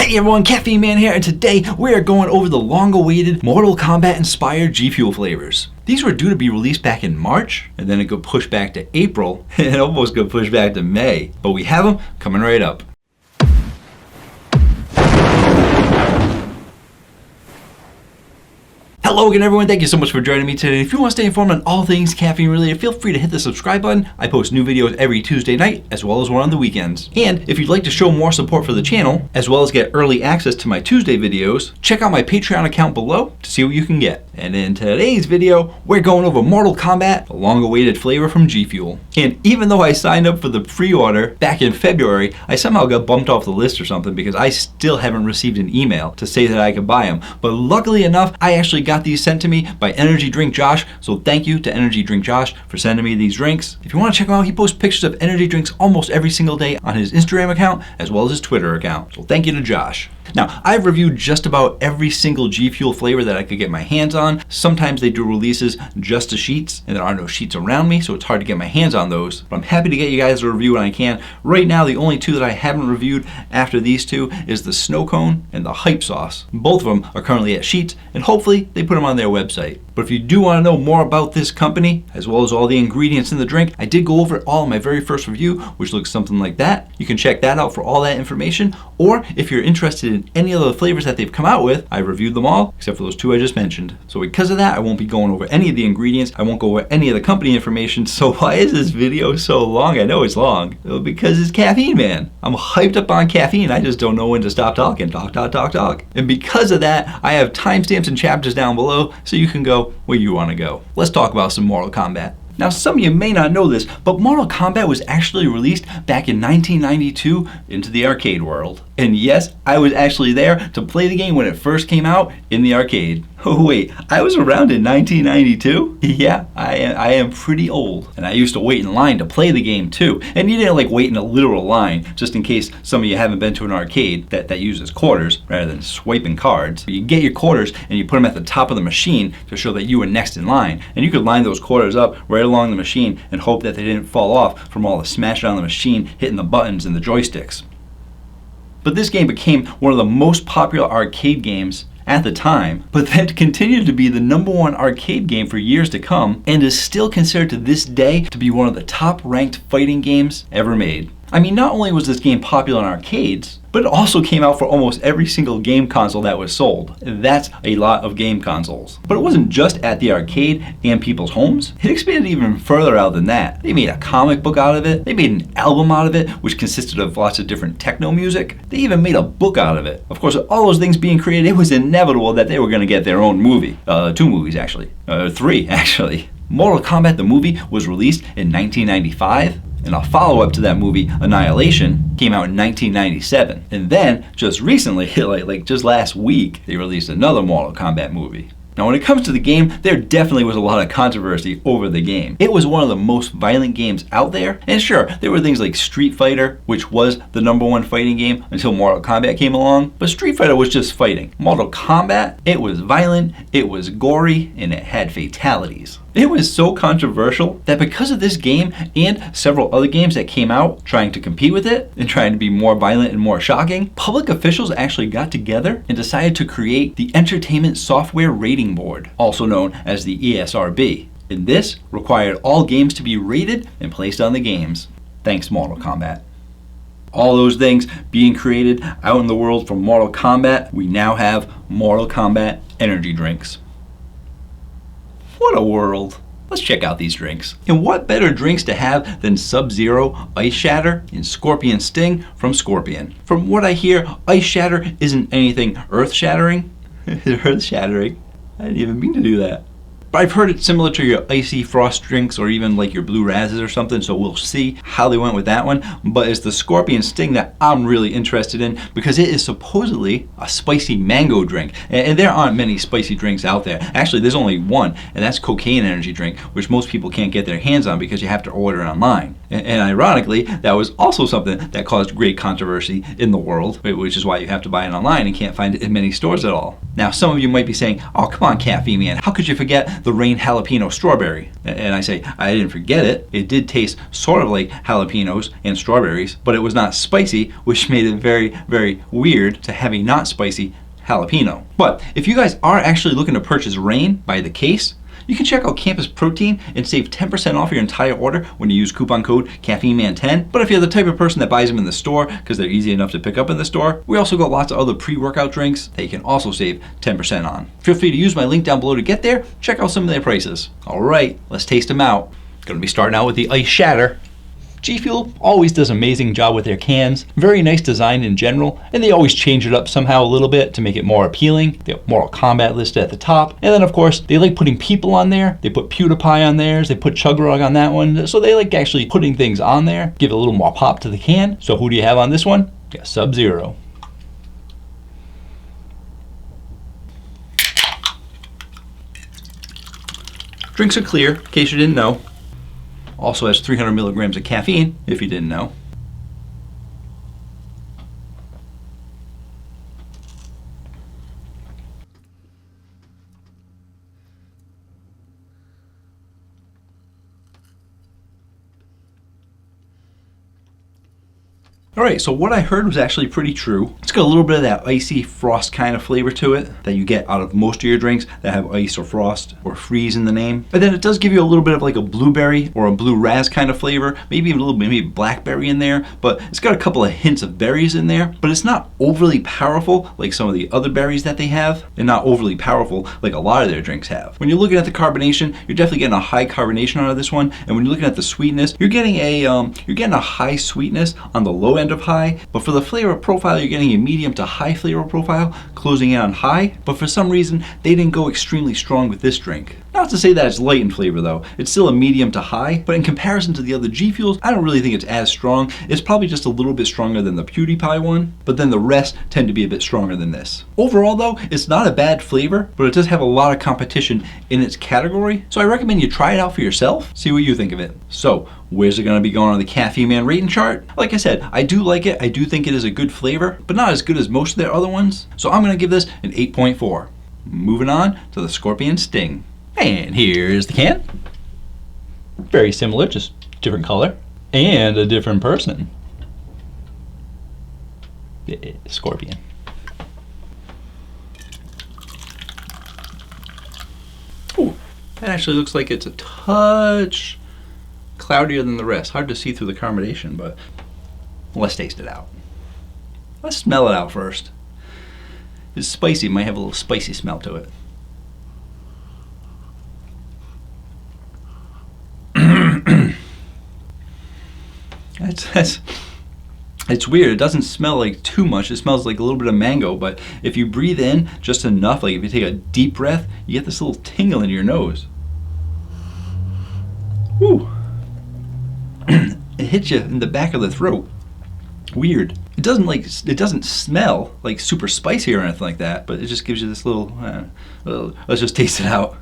Hey everyone, Caffeine Man here, and today we are going over the long-awaited Mortal Kombat inspired GFuel flavors. These were due to be released back in March, and then it got pushed back to April, and it almost got pushed back to May. But we have them coming right up. Hello again everyone, thank you so much for joining me today. If you want to stay informed on all things caffeine related, feel free to hit the subscribe button. I post new videos every Tuesday night, as well as one on the weekends. And if you'd like to show more support for the channel, as well as get early access to my Tuesday videos, check out my Patreon account below to see what you can get. And in today's video, we're going over Mortal Kombat, a long-awaited flavor from GFuel. And even though I signed up for the pre-order back in February, I somehow got bumped off the list or something because I still haven't received an email to say that I could buy them. But luckily enough, I actually got these sent to me by Energy Drink Josh, so thank you to Energy Drink Josh for sending me these drinks. If you want to check him out, he posts pictures of energy drinks almost every single day on his Instagram account as well as his Twitter account, so thank you to Josh. Now, I've reviewed just about every single GFuel flavor that I could get my hands on. Sometimes they do releases just to sheets, and there are no sheets around me, so it's hard to get my hands on those. But I'm happy to get you guys a review when I can. Right now, the only two that I haven't reviewed after these two is the Snow Cone and the Hype Sauce. Both of them are currently at Sheets, and hopefully they put them on their website. But if you do want to know more about this company, as well as all the ingredients in the drink, I did go over it all in my very first review, which looks something like that. You can check that out for all that information. Or if you're interested in any of the flavors that they've come out with, I reviewed them all, except for those two I just mentioned. So because of that, I won't be going over any of the ingredients. I won't go over any of the company information. So why is this video so long? I know it's long. Well, because it's Caffeine Man. I'm hyped up on caffeine. I just don't know when to stop talking. Talk. And because of that, I have timestamps and chapters down below so you can go where you want to go. Let's talk about some Mortal Kombat. Now, some of you may not know this, but Mortal Kombat was actually released back in 1992 into the arcade world. And yes, I was actually there to play the game when it first came out in the arcade. Oh wait, I was around in 1992? Yeah, I am pretty old. And I used to wait in line to play the game too. And you didn't like wait in a literal line, just in case some of you haven't been to an arcade that uses quarters rather than swiping cards. You get your quarters and you put them at the top of the machine to show that you were next in line. And you could line those quarters up right along the machine and hope that they didn't fall off from all the smashing on the machine, hitting the buttons and the joysticks. But this game became one of the most popular arcade games at the time, but that continued to be the #1 arcade game for years to come, and is still considered to this day to be one of the top ranked fighting games ever made. I mean, not only was this game popular in arcades, but it also came out for almost every single game console that was sold. That's a lot of game consoles. But it wasn't just at the arcade and people's homes. It expanded even further out than that. They made a comic book out of it. They made an album out of it, which consisted of lots of different techno music. They even made a book out of it. Of course, with all those things being created, it was inevitable that they were going to get their own movie. 2 movies, actually. 3, actually. Mortal Kombat the movie was released in 1995. And a follow-up to that movie, Annihilation, came out in 1997. And then, just recently, like just last week, they released another Mortal Kombat movie. Now, when it comes to the game, there definitely was a lot of controversy over the game. It was one of the most violent games out there. And sure, there were things like Street Fighter, which was the #1 fighting game until Mortal Kombat came along. But Street Fighter was just fighting. Mortal Kombat, it was violent, it was gory, and it had fatalities. It was so controversial that because of this game and several other games that came out trying to compete with it and trying to be more violent and more shocking, public officials actually got together and decided to create the Entertainment Software Rating Board, also known as the ESRB. And this required all games to be rated and placed on the games. Thanks, Mortal Kombat. All those things being created out in the world from Mortal Kombat, we now have Mortal Kombat energy drinks. What a world. Let's check out these drinks. And what better drinks to have than Sub-Zero, Ice Shatter, and Scorpion Sting from Scorpion. From what I hear, Ice Shatter isn't anything earth-shattering. Earth-shattering? I didn't even mean to do that. But I've heard it's similar to your icy frost drinks or even like your blue razzes or something, so we'll see how they went with that one. But it's the Scorpion Sting that I'm really interested in because it is supposedly a spicy mango drink. And there aren't many spicy drinks out there. Actually, there's only one, and that's cocaine energy drink, which most people can't get their hands on because you have to order it online. And ironically, that was also something that caused great controversy in the world, which is why you have to buy it online and can't find it in many stores at all. Now, some of you might be saying, oh, come on, Caffeine Man, how could you forget the Rain Jalapeno Strawberry? And I say, I didn't forget it. It did taste sort of like jalapenos and strawberries, but it was not spicy, which made it very, very weird to have a not spicy jalapeno. But if you guys are actually looking to purchase Rain by the case, you can check out Campus Protein and save 10% off your entire order when you use coupon code CaffeineMan10. But if you're the type of person that buys them in the store because they're easy enough to pick up in the store, we also got lots of other pre-workout drinks that you can also save 10% on. Feel free to use my link down below to get there. Check out some of their prices. All right, let's taste them out. Gonna be starting out with the Ice Shatter. GFuel always does an amazing job with their cans. Very nice design in general, and they always change it up somehow a little bit to make it more appealing. They have Mortal Kombat listed at the top, and then of course they like putting people on there. They put PewDiePie on theirs, they put Chugrog on that one, so they like actually putting things on there, give it a little more pop to the can. So who do you have on this one? You got Sub-Zero. Drinks are clear, in case you didn't know. Also has 300 milligrams of caffeine, if you didn't know. Alright, so what I heard was actually pretty true. It's got a little bit of that icy frost kind of flavor to it that you get out of most of your drinks that have ice or frost or freeze in the name. But then it does give you a little bit of like a blueberry or a blue raz kind of flavor, maybe even a little bit maybe blackberry in there, but it's got a couple of hints of berries in there, but it's not overly powerful like some of the other berries that they have, and not overly powerful like a lot of their drinks have. When you're looking at the carbonation, you're definitely getting a high carbonation out of this one, and when you're looking at the sweetness, you're getting a high sweetness on the low end of high, but for the flavor profile, you're getting a medium to high flavor profile, closing in on high, but for some reason, they didn't go extremely strong with this drink. Not to say that it's light in flavor though, it's still a medium to high, but in comparison to the other GFuels, I don't really think it's as strong. It's probably just a little bit stronger than the PewDiePie one, but then the rest tend to be a bit stronger than this. Overall though, it's not a bad flavor, but it does have a lot of competition in its category, so I recommend you try it out for yourself, see what you think of it. So, where's it gonna be going on the Caffeine Man rating chart? Like I said, I do like it, I do think it is a good flavor, but not as good as most of their other ones, so I'm gonna give this an 8.4. Moving on to the Scorpion Sting. And here's the can. Very similar, just different color and a different person. Scorpion. Ooh, that actually looks like it's a touch cloudier than the rest. Hard to see through the carbonation, but let's taste it out. Let's smell it out first. It's spicy, it might have a little spicy smell to it. It's weird. It doesn't smell like too much. It smells like a little bit of mango, but if you breathe in just enough, like if you take a deep breath, you get this little tingle in your nose. Woo! It hits you in the back of the throat. Weird. It doesn't smell like super spicy or anything like that, but it just gives you this little let's just taste it out.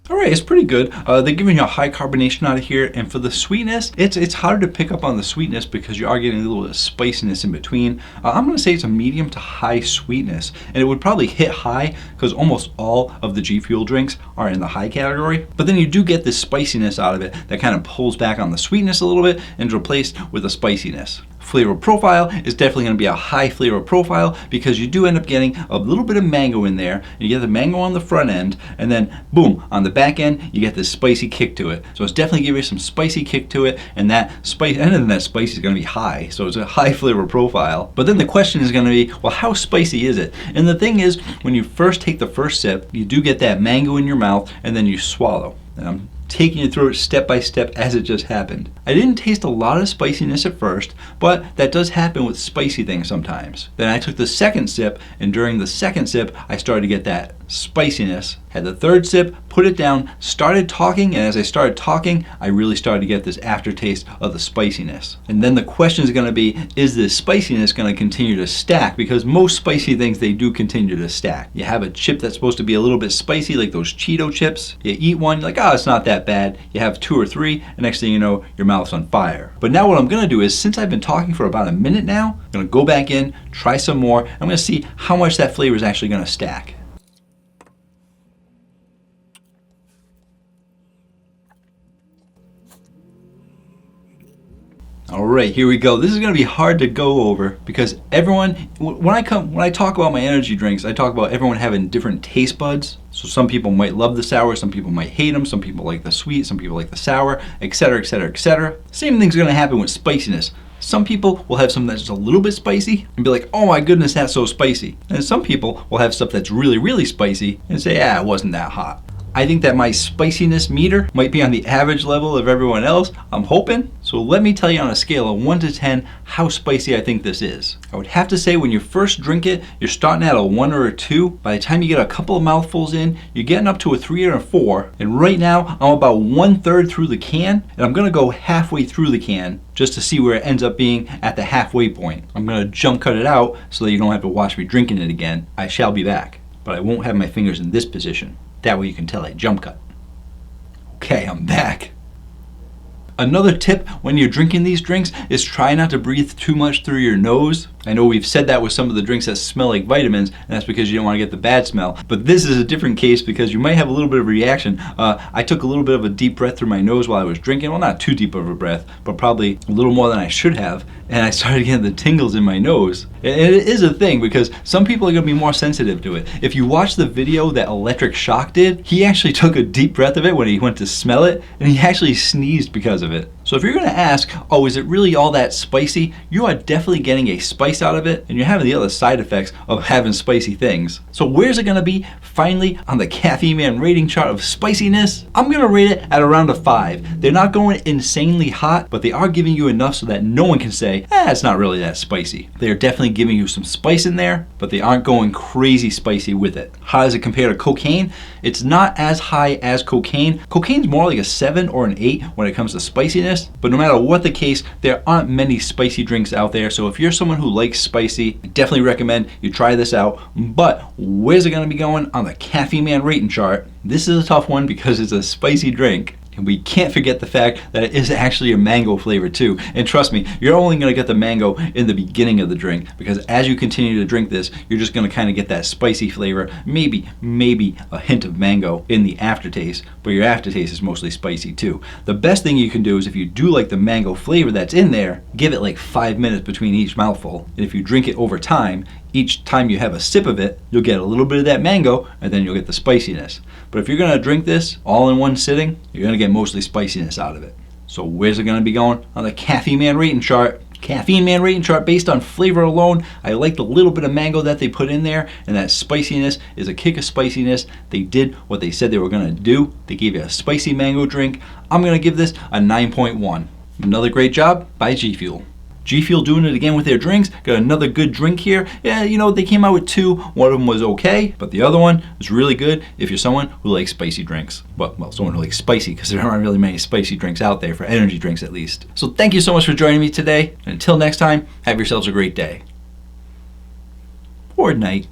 Alright, it's pretty good. They're giving you a high carbonation out of here, and for the sweetness, it's harder to pick up on the sweetness because you are getting a little bit of spiciness in between. I'm going to say it's a medium to high sweetness, and it would probably hit high because almost all of the GFuel drinks are in the high category, but then you do get this spiciness out of it that kind of pulls back on the sweetness a little bit and is replaced with the spiciness. Flavor profile is definitely going to be a high flavor profile because you do end up getting a little bit of mango in there. You get the mango on the front end, and then boom, on the back end you get this spicy kick to it. So it's definitely giving you some spicy kick to it, and that spice, and then that spice is going to be high. So it's a high flavor profile. But then the question is going to be, well, how spicy is it? And the thing is, when you first take the first sip, you do get that mango in your mouth, and then you swallow. And I'm taking you through it step by step as it just happened. I didn't taste a lot of spiciness at first, but that does happen with spicy things sometimes. Then I took the second sip, and during the second sip, I started to get that spiciness. Had the third sip, put it down, started talking, and as I started talking, I really started to get this aftertaste of the spiciness. And then the question is going to be, is this spiciness going to continue to stack? Because most spicy things, they do continue to stack. You have a chip that's supposed to be a little bit spicy, like those Cheeto chips. You eat one, you're like, oh, it's not that bad. You have 2 or 3, and next thing you know, your mouth's on fire. But now what I'm going to do is, since I've been talking for about a minute now, I'm going to go back in, try some more. I'm going to see how much that flavor is actually going to stack. All right, here we go. This is going to be hard to go over because everyone, when I talk about my energy drinks, I talk about everyone having different taste buds. So some people might love the sour, some people might hate them, some people like the sweet, some people like the sour, etc., etc., etc. Same thing's going to happen with spiciness. Some people will have something that's just a little bit spicy and be like, oh my goodness, that's so spicy. And some people will have stuff that's really, really spicy and say, yeah, it wasn't that hot. I think that my spiciness meter might be on the average level of everyone else. I'm hoping. So let me tell you on a scale of 1 to 10 how spicy I think this is. I would have to say when you first drink it, you're starting at a 1 or a 2. By the time you get a couple of mouthfuls in, you're getting up to a 3 or a 4. And right now, I'm about 1/3 through the can, and I'm gonna go halfway through the can just to see where it ends up being at the halfway point. I'm gonna jump cut it out so that you don't have to watch me drinking it again. I shall be back, but I won't have my fingers in this position. That way you can tell I jump cut. Okay, I'm back. Another tip when you're drinking these drinks is try not to breathe too much through your nose. I know we've said that with some of the drinks that smell like vitamins, and that's because you don't want to get the bad smell. But this is a different case because you might have a little bit of a reaction. I took a little bit of a deep breath through my nose while I was drinking. Well, not too deep of a breath, but probably a little more than I should have. And I started getting the tingles in my nose. And it is a thing because some people are going to be more sensitive to it. If you watch the video that Electric Shock did, he actually took a deep breath of it when he went to smell it, and he actually sneezed because of it. So if you're going to ask, oh, is it really all that spicy? You are definitely getting a spice out of it, and you're having the other side effects of having spicy things. So where's it going to be finally on the Caffeine Man rating chart of spiciness? I'm going to rate it at around a 5. They're not going insanely hot, but they are giving you enough so that no one can say, it's not really that spicy. They're definitely giving you some spice in there, but they aren't going crazy spicy with it. How does it compare to cocaine? It's not as high as cocaine. Cocaine's more like a 7 or an 8 when it comes to spiciness, but no matter what the case, there aren't many spicy drinks out there. So if you're someone who likes spicy, I definitely recommend you try this out. But where's it going to be going on the Caffeine Man rating chart? This is a tough one because it's a spicy drink. And we can't forget the fact that it is actually a mango flavor too. And trust me, you're only going to get the mango in the beginning of the drink because as you continue to drink this, you're just going to kind of get that spicy flavor, maybe a hint of mango in the aftertaste, but your aftertaste is mostly spicy too. The best thing you can do is if you do like the mango flavor that's in there, give it like 5 minutes between each mouthful. And if you drink it over time, each time you have a sip of it, you'll get a little bit of that mango and then you'll get the spiciness. But if you're gonna drink this all in one sitting, you're gonna get mostly spiciness out of it. So where's it gonna be going on the Caffeine Man rating chart? Caffeine Man rating chart based on flavor alone. I like the little bit of mango that they put in there, and that spiciness is a kick of spiciness. They did what they said they were gonna do. They gave you a spicy mango drink. I'm gonna give this a 9.1. Another great job by GFuel. GFuel doing it again with their drinks. Got another good drink here. Yeah, you know, they came out with 2. One of them was okay, but the other one was really good if you're someone who likes spicy drinks. Well, someone who likes spicy, because there aren't really many spicy drinks out there, for energy drinks at least. So thank you so much for joining me today. And until next time, have yourselves a great day. Or night.